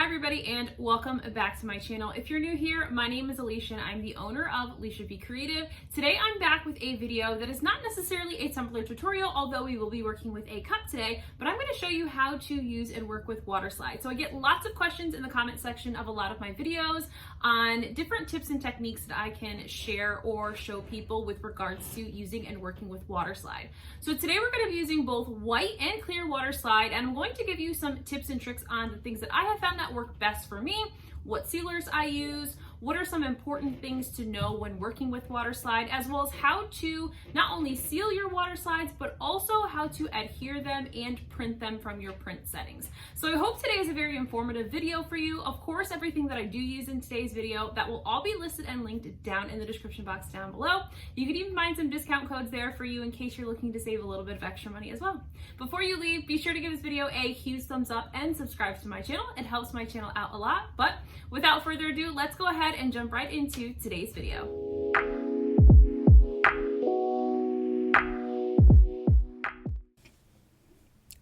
everybody, and welcome back to my channel. If you're new here, my name is Lysha and I'm the owner of Lysha Be Creative. Today I'm back with a video that is not necessarily a tumbler tutorial, although we will be working with a cup today, but I'm going to show you how to use and work with water slide. So I get lots of questions in the comment section of a lot of my videos on different tips and techniques that I can share or show people with regards to using and working with water slide. So today we're going to be using both white and clear water slide, and I'm going to give you some tips and tricks on the things that I have found that work best for me, what sealers I use, what are some important things to know when working with water slide, as well as how to not only seal your water slides, but also how to adhere them and print them from your print settings. So I hope today is a very informative video for you. Of course, everything that I do use in today's video, that will all be listed and linked down in the description box down below. You can even find some discount codes there for you in case you're looking to save a little bit of extra money as well. Before you leave, be sure to give this video a huge thumbs up and subscribe to my channel. It helps my channel out a lot. But without further ado, let's go ahead and jump right into today's video.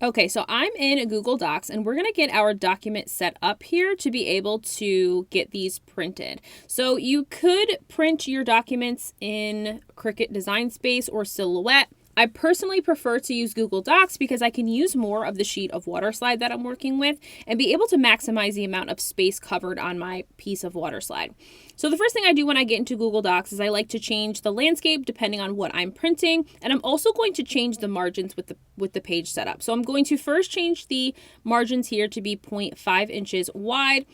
Okay, so I'm in Google Docs and we're going to get our document set up here to be able to get these printed. So you could print your documents in Cricut Design Space or Silhouette. I personally prefer to use Google Docs because I can use more of the sheet of water slide that I'm working with and be able to maximize the amount of space covered on my piece of water slide. So the first thing I do when I get into Google Docs is I like to change the landscape depending on what I'm printing, and I'm also going to change the margins with the page setup. So I'm going to first change the margins here to be 0.5 inches wide.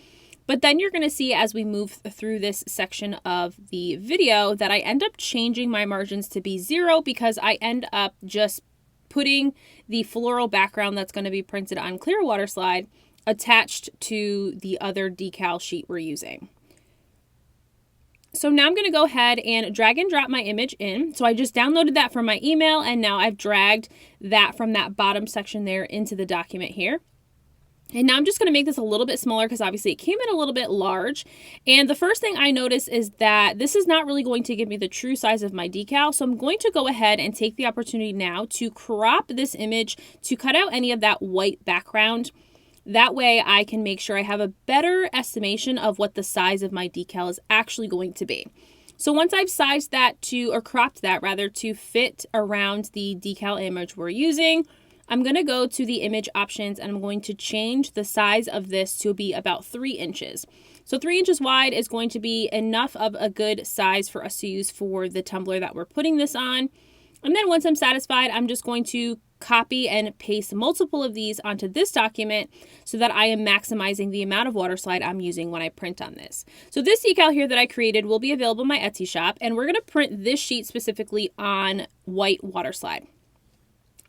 But then you're going to see as we move through this section of the video that I end up changing my margins to be 0 because I end up just putting the floral background that's going to be printed on clear water slide attached to the other decal sheet we're using. So now I'm going to go ahead and drag and drop my image in. So I just downloaded that from my email, and now I've dragged that from that bottom section there into the document here. And now I'm just going to make this a little bit smaller because obviously it came in a little bit large. And the first thing I notice is that this is not really going to give me the true size of my decal. So I'm going to go ahead and take the opportunity now to crop this image to cut out any of that white background. That way I can make sure I have a better estimation of what the size of my decal is actually going to be. So once I've sized that to, or cropped that rather, to fit around the decal image we're using, I'm going to go to the image options and I'm going to change the size of this to be about 3 inches. So 3 inches wide is going to be enough of a good size for us to use for the tumbler that we're putting this on. And then once I'm satisfied, I'm just going to copy and paste multiple of these onto this document so that I am maximizing the amount of water slide I'm using when I print on this. So this decal here that I created will be available in my Etsy shop, and we're going to print this sheet specifically on white water slide.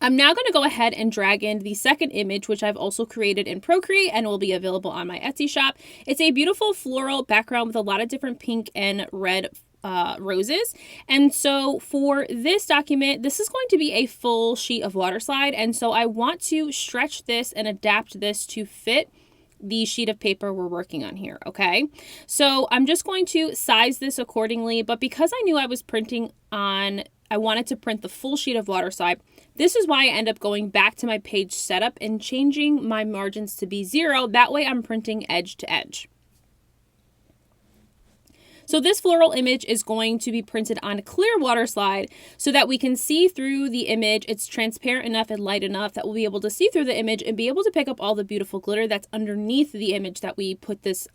I'm now going to go ahead and drag in the second image, which I've also created in Procreate and will be available on my Etsy shop. It's a beautiful floral background with a lot of different pink and red roses. And so for this document, this is going to be a full sheet of water slide. And so I want to stretch this and adapt this to fit the sheet of paper we're working on here. Okay. So I'm just going to size this accordingly, but because I knew I was printing on, I wanted to print the full sheet of water slide. This is why I end up going back to my page setup and changing my margins to be 0. That way I'm printing edge to edge. So this floral image is going to be printed on a clear water slide so that we can see through the image. It's transparent enough and light enough that we'll be able to see through the image and be able to pick up all the beautiful glitter that's underneath the image that we put this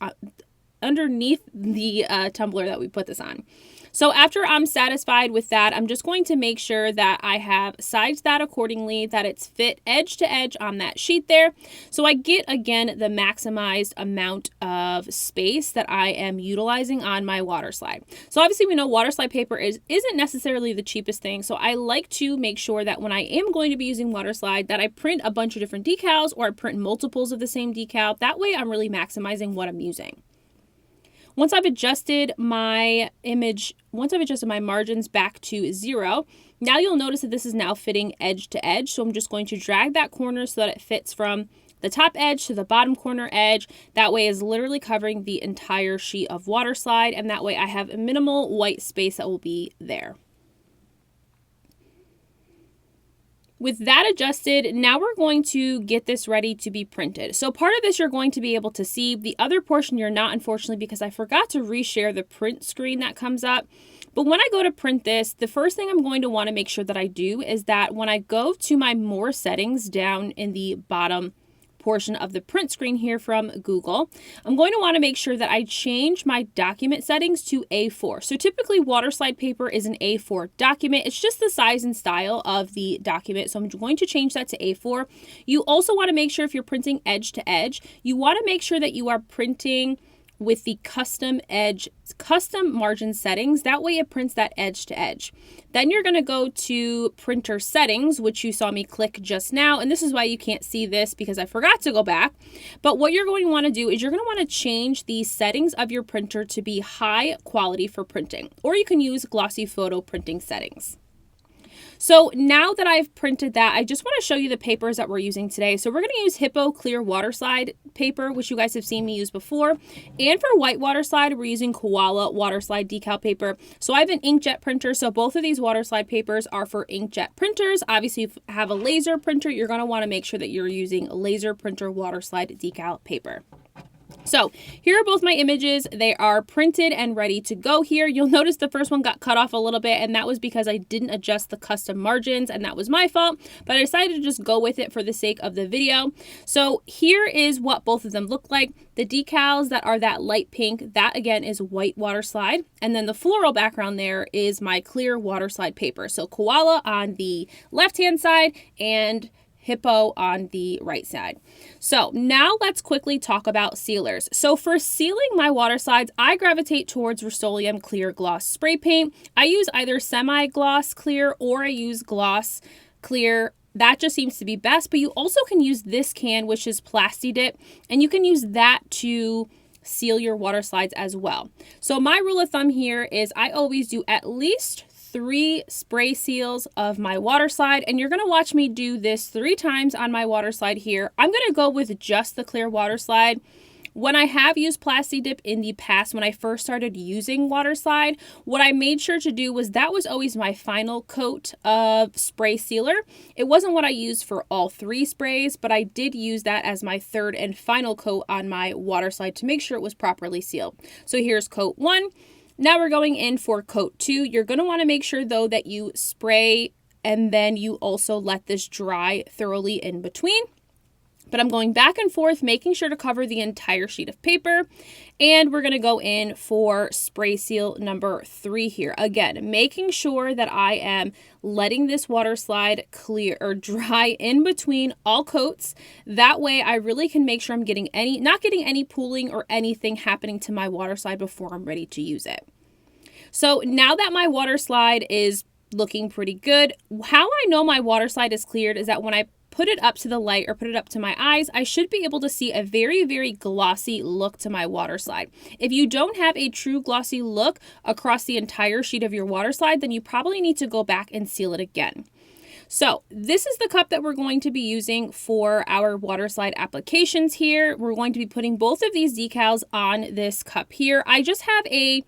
underneath the tumbler that we put this on. So after I'm satisfied with that, I'm just going to make sure that I have sized that accordingly, that it's fit edge to edge on that sheet there. So I get, again, the maximized amount of space that I am utilizing on my water slide. So obviously we know water slide paper isn't necessarily the cheapest thing. So I like to make sure that when I am going to be using water slide, that I print a bunch of different decals or I print multiples of the same decal. That way I'm really maximizing what I'm using. Once I've adjusted my margins back to 0, now you'll notice that this is now fitting edge to edge. So I'm just going to drag that corner so that it fits from the top edge to the bottom corner edge. That way is literally covering the entire sheet of water slide, and that way I have a minimal white space that will be there. With that adjusted, now we're going to get this ready to be printed. So part of this you're going to be able to see. The other portion you're not, unfortunately, because I forgot to reshare the print screen that comes up. But when I go to print this, the first thing I'm going to want to make sure that I do is that when I go to my more settings down in the bottom portion of the print screen here from Google, I'm going to want to make sure that I change my document settings to A4. So typically waterslide paper is an A4 document. It's just the size and style of the document. So I'm going to change that to A4. You also want to make sure if you're printing edge to edge, you want to make sure that you are printing with the custom margin settings. That way it prints that edge to edge. Then you're going to go to printer settings, which you saw me click just now. And this is why you can't see this because I forgot to go back. But what you're going to want to do is you're going to want to change the settings of your printer to be high quality for printing, or you can use glossy photo printing settings. So now that I've printed that, I just want to show you the papers that we're using today. So we're going to use Hiipoo clear waterslide paper, which you guys have seen me use before. And for white waterslide, we're using Koala White decal paper. So I have an inkjet printer. So both of these waterslide papers are for inkjet printers. Obviously, if you have a laser printer, you're going to want to make sure that you're using laser printer waterslide decal paper. So here are both my images. They are printed and ready to go here. You'll notice the first one got cut off a little bit, and that was because I didn't adjust the custom margins, and that was my fault, but I decided to just go with it for the sake of the video. So here is what both of them look like. The decals that are that light pink, that again is white waterslide, and then the floral background there is my clear waterslide paper. So Koala on the left-hand side and Hiipoo on the right side. So now let's quickly talk about sealers. So for sealing my water slides, I gravitate towards Rust-Oleum Clear Gloss Spray Paint. I use either semi-gloss clear or I use gloss clear. That just seems to be best, but you also can use this can, which is Plasti Dip, and you can use that to seal your water slides as well. So my rule of thumb here is I always do at least 3 spray seals of my water slide, and you're going to watch me do this 3 times on my water slide here. I'm going to go with just the clear water slide. When I have used Plasti Dip in the past, when I first started using water slide, what I made sure to do was that was always my final coat of spray sealer. It wasn't what I used for all 3 sprays, but I did use that as my third and final coat on my water slide to make sure it was properly sealed. So here's coat 1. Now we're going in for coat 2. You're going to want to make sure though that you spray and then you also let this dry thoroughly in between. But I'm going back and forth, making sure to cover the entire sheet of paper. And we're going to go in for spray seal number 3 here. Again, making sure that I am letting this water slide clear or dry in between all coats. That way I really can make sure I'm getting not getting any pooling or anything happening to my water slide before I'm ready to use it. So now that my water slide is looking pretty good, how I know my water slide is cleared is that when I put it up to the light or put it up to my eyes, I should be able to see a very, very glossy look to my water slide. If you don't have a true glossy look across the entire sheet of your water slide, then you probably need to go back and seal it again. So this is the cup that we're going to be using for our water slide applications here. We're going to be putting both of these decals on this cup here. I just have a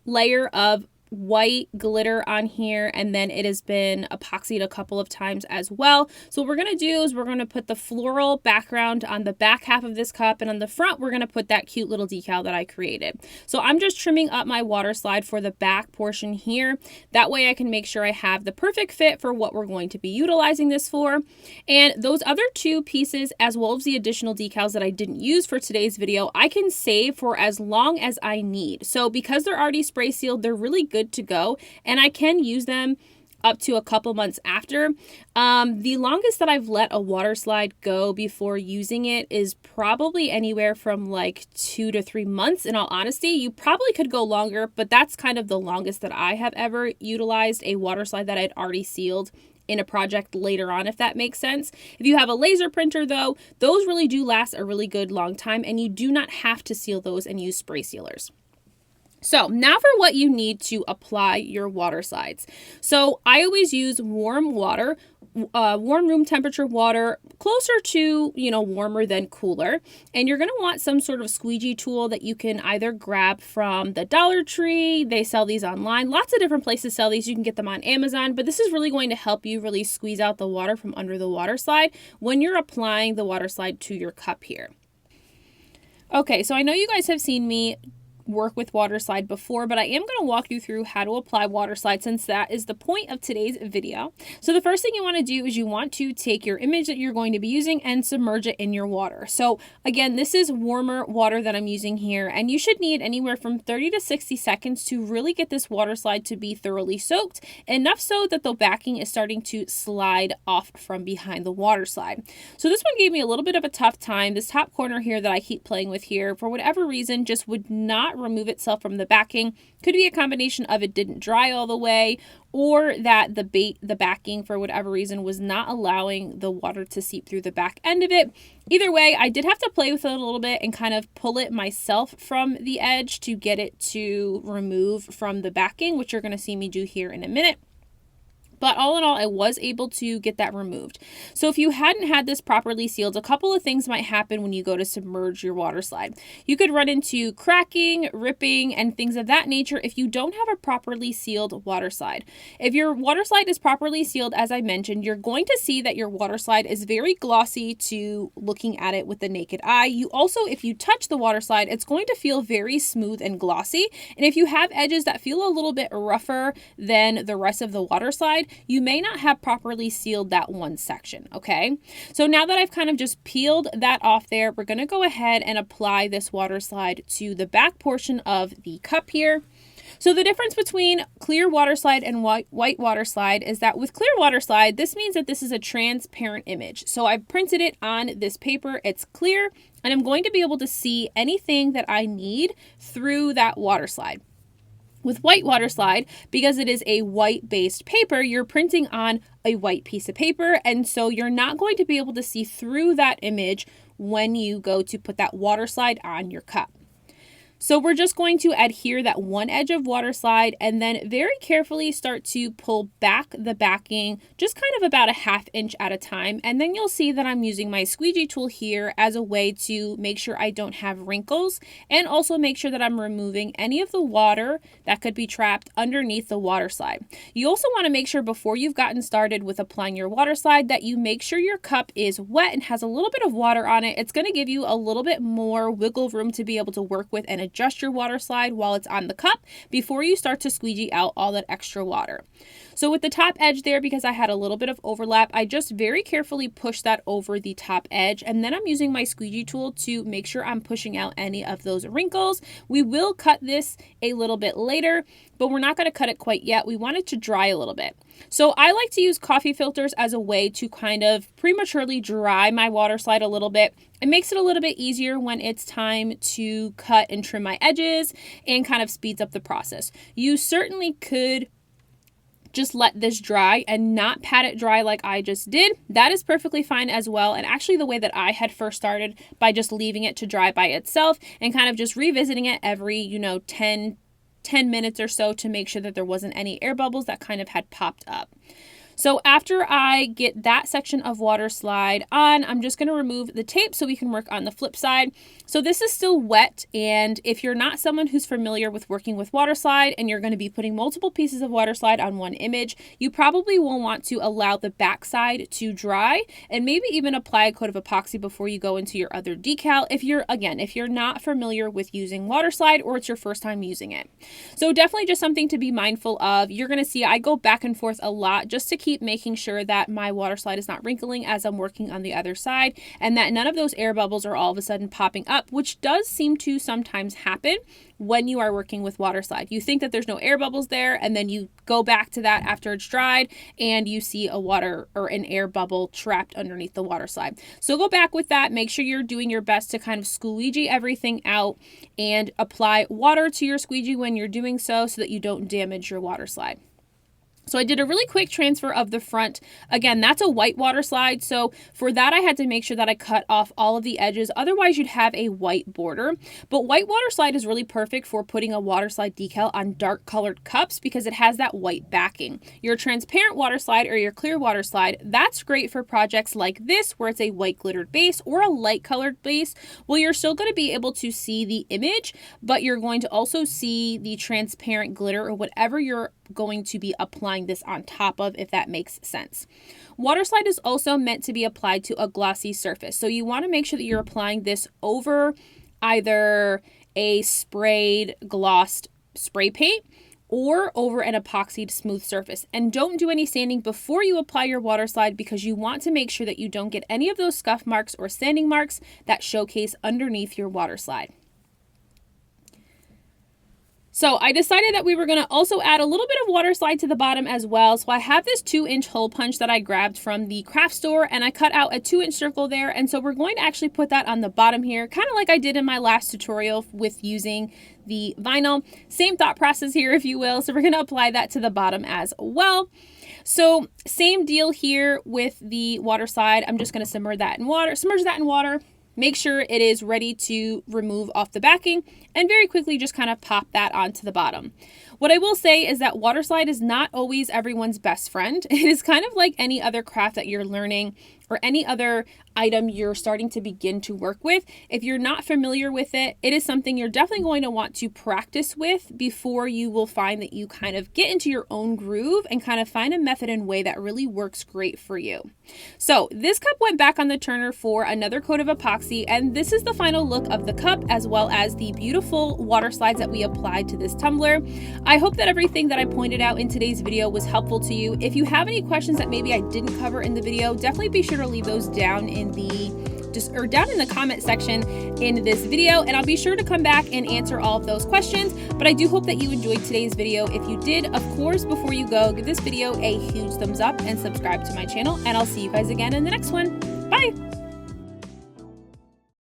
layer of white glitter on here, and then it has been epoxied a couple of times as well. So what we're going to do is we're going to put the floral background on the back half of this cup, and on the front we're going to put that cute little decal that I created. So I'm just trimming up my water slide for the back portion here. That way I can make sure I have the perfect fit for what we're going to be utilizing this for. And those other 2 pieces, as well as the additional decals that I didn't use for today's video, I can save for as long as I need. So because they're already spray sealed, they're really good to go, and I can use them up to a couple months after. The longest that I've let a water slide go before using it is probably anywhere from like 2 to 3 months. In all honesty, you probably could go longer, but that's kind of the longest that I have ever utilized a water slide that I'd already sealed in a project later on, if that makes sense. If you have a laser printer though, those really do last a really good long time, and you do not have to seal those and use spray sealers. So now for what you need to apply your water slides. So I always use warm water warm room temperature water, closer to, warmer than cooler. And you're going to want some sort of squeegee tool that you can either grab from the Dollar Tree. They sell these online. Lots of different places sell these. You can get them on Amazon, but this is really going to help you really squeeze out the water from under the water slide when you're applying the water slide to your cup here. Okay, so I know you guys have seen me work with water slide before, but I am going to walk you through how to apply water slide since that is the point of today's video. So the first thing you want to do is you want to take your image that you're going to be using and submerge it in your water. So again, this is warmer water that I'm using here, and you should need anywhere from 30 to 60 seconds to really get this water slide to be thoroughly soaked, enough so that the backing is starting to slide off from behind the water slide. So this one gave me a little bit of a tough time. This top corner here that I keep playing with here, for whatever reason, just would not remove itself from the backing. Could be a combination of it didn't dry all the way, or that the backing for whatever reason was not allowing the water to seep through the back end of it. Either way, I did have to play with it a little bit and kind of pull it myself from the edge to get it to remove from the backing, which you're going to see me do here in a minute. But all in all, I was able to get that removed. So if you hadn't had this properly sealed, a couple of things might happen when you go to submerge your water slide. You could run into cracking, ripping, and things of that nature if you don't have a properly sealed water slide. If your water slide is properly sealed, as I mentioned, you're going to see that your water slide is very glossy to looking at it with the naked eye. You also, if you touch the water slide, it's going to feel very smooth and glossy. And if you have edges that feel a little bit rougher than the rest of the water slide, you may not have properly sealed that one section, okay? So now that I've kind of just peeled that off there, we're going to go ahead and apply this water slide to the back portion of the cup here. So the difference between clear water slide and white water slide is that with clear water slide, this means that this is a transparent image. So I've printed it on this paper, it's clear, and I'm going to be able to see anything that I need through that water slide. With white water slide, because it is a white-based paper, you're printing on a white piece of paper, and so you're not going to be able to see through that image when you go to put that water slide on your cup. So we're just going to adhere that one edge of water slide and then very carefully start to pull back the backing just kind of about a ½ inch at a time. And then you'll see that I'm using my squeegee tool here as a way to make sure I don't have wrinkles and also make sure that I'm removing any of the water that could be trapped underneath the water slide. You also want to make sure before you've gotten started with applying your water slide that you make sure your cup is wet and has a little bit of water on it. It's going to give you a little bit more wiggle room to be able to work with and adjust your water slide while it's on the cup before you start to squeegee out all that extra water. So with the top edge there, because I had a little bit of overlap, I just very carefully pushed that over the top edge, and then I'm using my squeegee tool to make sure I'm pushing out any of those wrinkles. We will cut this a little bit later, but we're not going to cut it quite yet. We want it to dry a little bit. So I like to use coffee filters as a way to kind of prematurely dry my water slide a little bit. It makes it a little bit easier when it's time to cut and trim my edges and kind of speeds up the process. You certainly could just let this dry and not pat it dry like I just did. That is perfectly fine as well. And actually the way that I had first started by just leaving it to dry by itself and kind of just revisiting it every, 10 minutes or so to make sure that there wasn't any air bubbles that kind of had popped up. So after I get that section of water slide on, I'm just going to remove the tape so we can work on the flip side. So this is still wet, and if you're not someone who's familiar with working with water slide and you're going to be putting multiple pieces of water slide on one image, you probably will want to allow the back side to dry and maybe even apply a coat of epoxy before you go into your other decal if you're not familiar with using water slide or it's your first time using it. So definitely just something to be mindful of. You're going to see I go back and forth a lot just to keep making sure that my water slide is not wrinkling as I'm working on the other side and that none of those air bubbles are all of a sudden popping up, which does seem to sometimes happen when you are working with water slide. You think that there's no air bubbles there, and then you go back to that after it's dried and you see a water or an air bubble trapped underneath the water slide. So go back with that. Make sure you're doing your best to kind of squeegee everything out and apply water to your squeegee when you're doing so that you don't damage your water slide. So I did a really quick transfer of the front. Again, that's a white water slide. So for that, I had to make sure that I cut off all of the edges. Otherwise, you'd have a white border. But white water slide is really perfect for putting a water slide decal on dark colored cups because it has that white backing. Your transparent water slide or your clear water slide, that's great for projects like this where it's a white glittered base or a light colored base. Well, you're still going to be able to see the image, but you're going to also see the transparent glitter or whatever you're going to be applying this on top of, if that makes sense. Water slide is also meant to be applied to a glossy surface. So you want to make sure that you're applying this over either a sprayed glossed spray paint or over an epoxied smooth surface. And don't do any sanding before you apply your water slide because you want to make sure that you don't get any of those scuff marks or sanding marks that showcase underneath your water slide. So I decided that we were going to also add a little bit of water slide to the bottom as well. So I have this 2-inch hole punch that I grabbed from the craft store and I cut out a 2-inch circle there. And so we're going to actually put that on the bottom here, kind of like I did in my last tutorial with using the vinyl. Same thought process here, if you will. So we're going to apply that to the bottom as well. So same deal here with the water slide. I'm just going to submerge that in water. Make sure it is ready to remove off the backing and very quickly just kind of pop that onto the bottom. What I will say is that water slide is not always everyone's best friend. It is kind of like any other craft that you're learning or any other item you're starting to begin to work with. If you're not familiar with it, it is something you're definitely going to want to practice with before you will find that you kind of get into your own groove and kind of find a method and way that really works great for you. So this cup went back on the turner for another coat of epoxy, and this is the final look of the cup as well as the beautiful water slides that we applied to this tumbler. I hope that everything that I pointed out in today's video was helpful to you. If you have any questions that maybe I didn't cover in the video, definitely be sure to leave those down in the comment section in this video, and I'll be sure to come back and answer all of those questions. But I do hope that you enjoyed today's video. If you did, of course, before you go, give this video a huge thumbs up and subscribe to my channel, and I'll see you guys again in the next one. Bye!